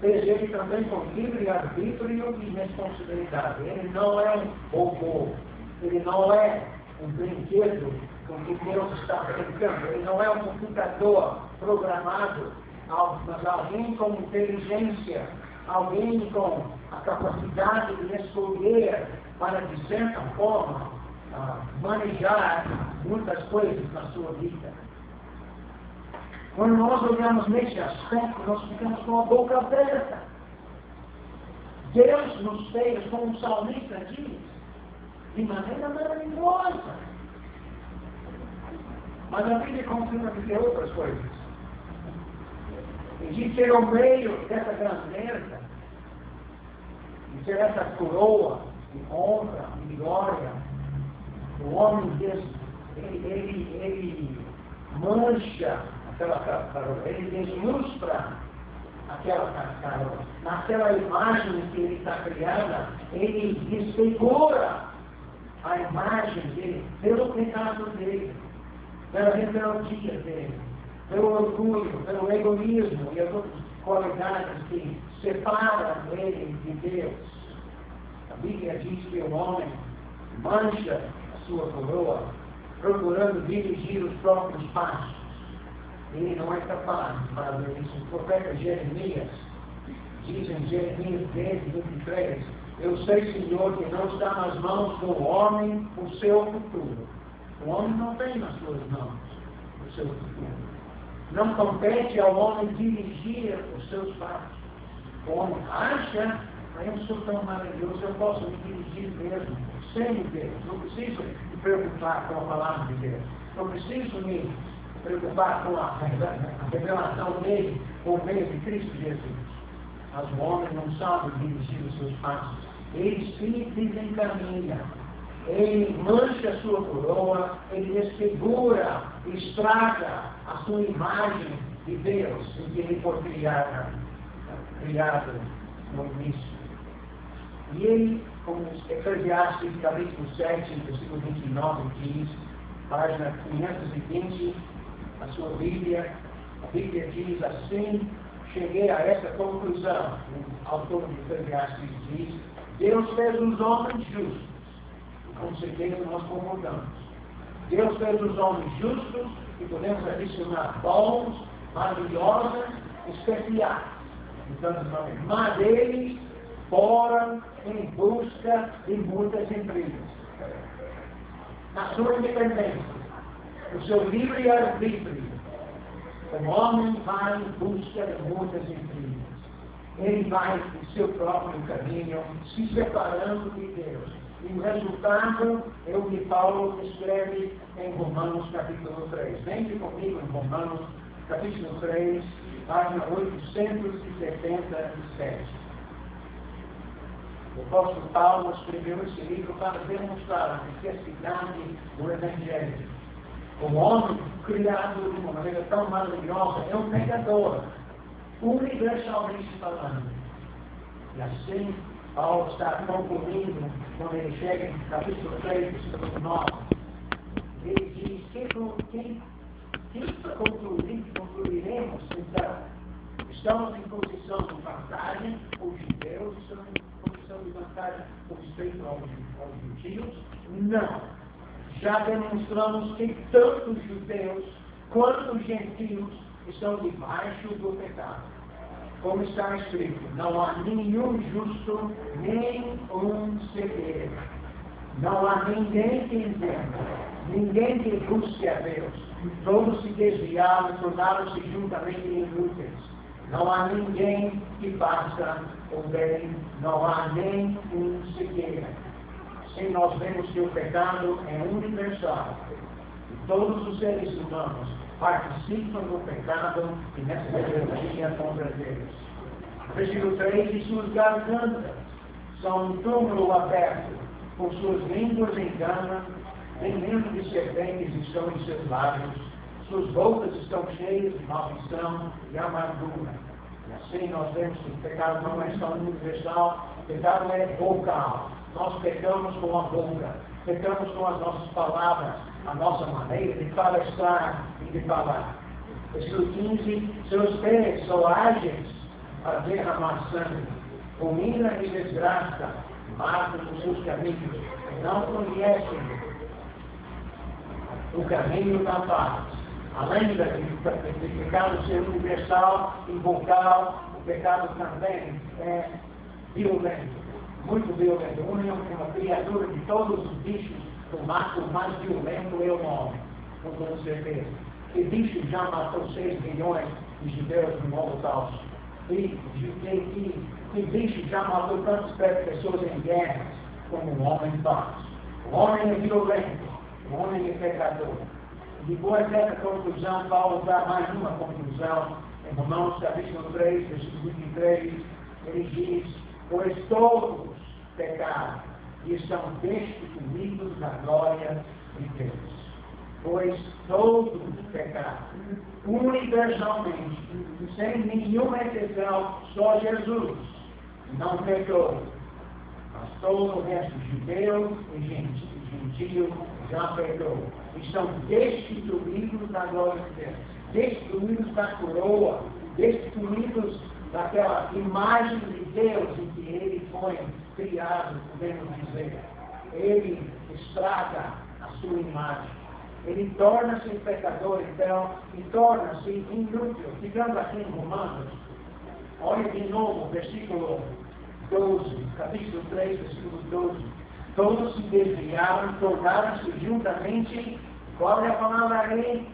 fez ele também com livre-arbítrio e responsabilidade. Ele não é um robô. Ele não é um brinquedo com que Deus está brincando. Ele não é um computador programado, mas alguém com inteligência, alguém com a capacidade de escolher para, de certa forma, manejar muitas coisas na sua vida. Quando nós olhamos nesse aspecto, nós ficamos com a boca aberta. Deus nos fez, como o salmista diz, de maneira maravilhosa. Mas a Bíblia confirma que tem outras coisas. E de ser o meio dessa grandeza, de ser essa coroa de honra e glória, o homem ele mancha aquela carola, ele deslustra aquela carola. Naquela imagem que ele está criada, ele desfigura a imagem dele pelo pecado dele, pela rebeldia dele, pelo orgulho, pelo egoísmo e as outras qualidades que separam ele de Deus. A Bíblia diz que o homem mancha a sua coroa, procurando dirigir os próprios passos. Ele não é capaz de fazer isso. O profeta Jeremias diz em Jeremias 10, 23, eu sei, Senhor, que não está nas mãos do homem o seu futuro. O homem não tem nas suas mãos o seu futuro. Não compete ao homem dirigir os seus passos. O homem acha, eu sou tão maravilhoso, eu posso me dirigir mesmo, sem Deus. Não preciso me preocupar com a palavra de Deus. Não preciso me preocupar com a revelação dele por meio de Cristo Jesus. Mas o homem não sabe dirigir os seus passos. Ele se desencaminha. Ele mancha a sua coroa, ele desfigura, estraga a sua imagem de Deus, em que ele foi criado no início. E ele, como Eclesiastes, capítulo 7, versículo 29, diz, página 520, a sua Bíblia, a Bíblia diz assim, cheguei a essa conclusão, o autor de Eclesiastes diz, Deus fez os homens justos. Com certeza nós concordamos. Deus fez os homens justos, e podemos adicionar bons, maravilhosos, especiais. Então, mas eles foram em busca de muitas intrigas. Na sua independência, no seu livre-arbítrio, o homem vai em busca de muitas intrigas. Ele vai no seu próprio caminho, se separando de Deus. E o resultado é o que Paulo escreve em Romanos capítulo 3. Vem comigo em Romanos capítulo 3, página 877. O apóstolo Paulo escreveu esse livro para demonstrar a necessidade do Evangelho. O homem, criado de uma maneira tão maravilhosa, é um pecador, universalmente falando. E assim, Paulo está concluindo, quando ele chega em capítulo 3, versículo 9, ele diz, que concluiremos, então? Estamos em posição de vantagem, os judeus estão em posição de vantagem com respeito aos gentios? Não. Já demonstramos que tanto os judeus quanto os gentios estão debaixo do pecado. Como está escrito, não há nenhum justo, nem um sequer. Não há ninguém que entenda, ninguém que busque a Deus. Todos se desviaram, tornaram-se juntamente inúteis. Não há ninguém que faça o bem, não há nem um sequer. Assim nós vemos que o pecado é universal. E todos os seres humanos participam do pecado e nessa rebeldia contra Deus. Versículo 3, e suas gargantas são um túmulo aberto, por suas línguas enganam, veneno de serpentes estão em seus lábios, suas bocas estão cheias de maldição e amargura. E assim nós vemos que o pecado não é só universal, o pecado é vocal. Nós pecamos com a boca, pecamos com as nossas palavras, a nossa maneira de palestrar e de falar. Versículo 15, seus pés são ágeis para derramar sangue. Ruína e desgraça marcam os seus caminhos, não conhecem o caminho da paz. Além de pecado ser universal e vocal, o pecado também é violento, muito violento. Uma criatura de todos os bichos, o mais violento é o homem, com toda certeza. Que bicho já matou 6 milhões de judeus no Holocausto? Que bicho já matou tantas pessoas em guerras como o homem faz? O homem é violento, o homem é pecador. Depois dessa conclusão, Paulo dá mais uma conclusão. Em Romanos capítulo 3, versículo 23, ele diz: pois todos pecaram e estão destituídos da glória de Deus. Pois todos pecaram, universalmente, sem nenhuma exceção, só Jesus não pecou. Mas todo o resto, judeu e gentio, já pecou. Estão destituídos da glória de Deus, destituídos da coroa, destituídos daquela imagem de Deus em que ele foi criado, podemos dizer. Ele estraga a sua imagem. Ele torna-se pecador, então, e torna-se inútil. Ficando aqui em Romanos, olha de novo o versículo 12, capítulo 3, versículo 12. Todos se desviaram, tornaram-se juntamente, qual é a palavra aí?